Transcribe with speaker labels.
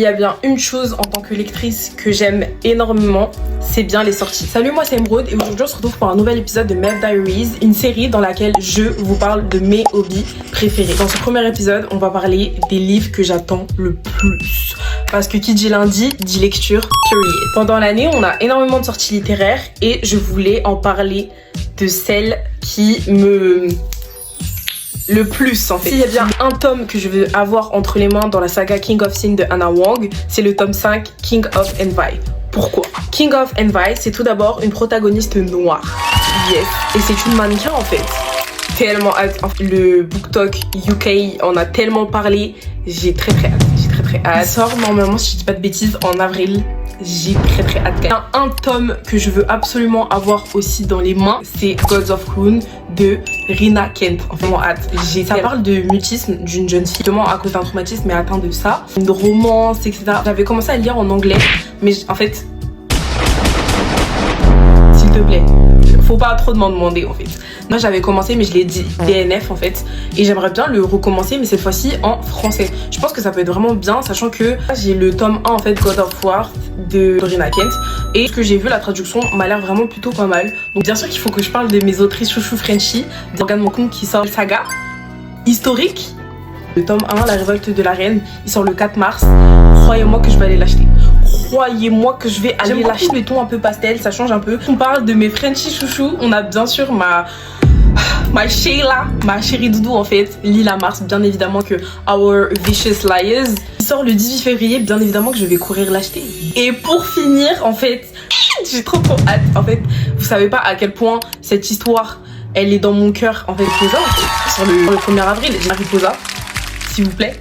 Speaker 1: Il y a bien une chose en tant que lectrice que j'aime énormément, c'est bien les sorties. Salut, moi c'est Emeraude et aujourd'hui on se retrouve pour un nouvel épisode de Mev Diaries, une série dans laquelle je vous parle de mes hobbies préférés. Dans ce premier épisode, on va parler des livres que j'attends le plus. Parce que qui dit lundi, dit lecture, period. Pendant l'année, on a énormément de sorties littéraires et je voulais en parler de celles qui me... le plus en fait. S'il y a bien un tome que je veux avoir entre les mains dans la saga King of Sin de Hannah Wang, c'est le tome 5 King of Envy. Pourquoi? King of Envy, c'est tout d'abord une protagoniste noire. Yes. Et c'est une mannequin en fait. Tellement hâte. Le BookTok UK en a tellement parlé. J'ai très hâte. Il sort normalement, si je dis pas de bêtises, en avril. J'ai très hâte. Il y a un tome que je veux absolument avoir aussi dans les mains, c'est Gods of Croon de Rina Kent. Vraiment hâte. Ça parle de mutisme d'une jeune fille, justement à cause d'un traumatisme, mais atteinte de ça. Une romance, etc. J'avais commencé à le lire en anglais, mais en fait, s'il te plaît, faut pas trop m'en demander en fait. Moi j'avais commencé mais je l'ai dit DNF en fait et j'aimerais bien le recommencer mais cette fois-ci en français. Je pense que ça peut être vraiment bien sachant que j'ai le tome 1 en fait God of War de Rina Kent et ce que j'ai vu la traduction m'a l'air vraiment plutôt pas mal. Donc bien sûr qu'il faut que je parle de mes autrices chouchou Frenchie, d'Organe Mon Compte qui sort saga historique. Le tome 1, La Révolte de la Reine, il sort le 4 mars. Croyez-moi que je vais aller l'acheter. Croyez-moi que je vais aller l'acheter. Les tons un peu pastel, ça change un peu. On parle de mes Frenchies chouchou. On a bien sûr ma Sheila, ma chérie doudou en fait, Lila Mars, bien évidemment que Our Vicious Liars. Il sort le 18 février, bien évidemment que je vais courir l'acheter. Et pour finir, en fait, j'ai trop hâte. En fait, vous savez pas à quel point cette histoire, elle est dans mon cœur. En fait, Posa, en fait, sur le 1er avril, j'ai Marie Posa, s'il vous plaît.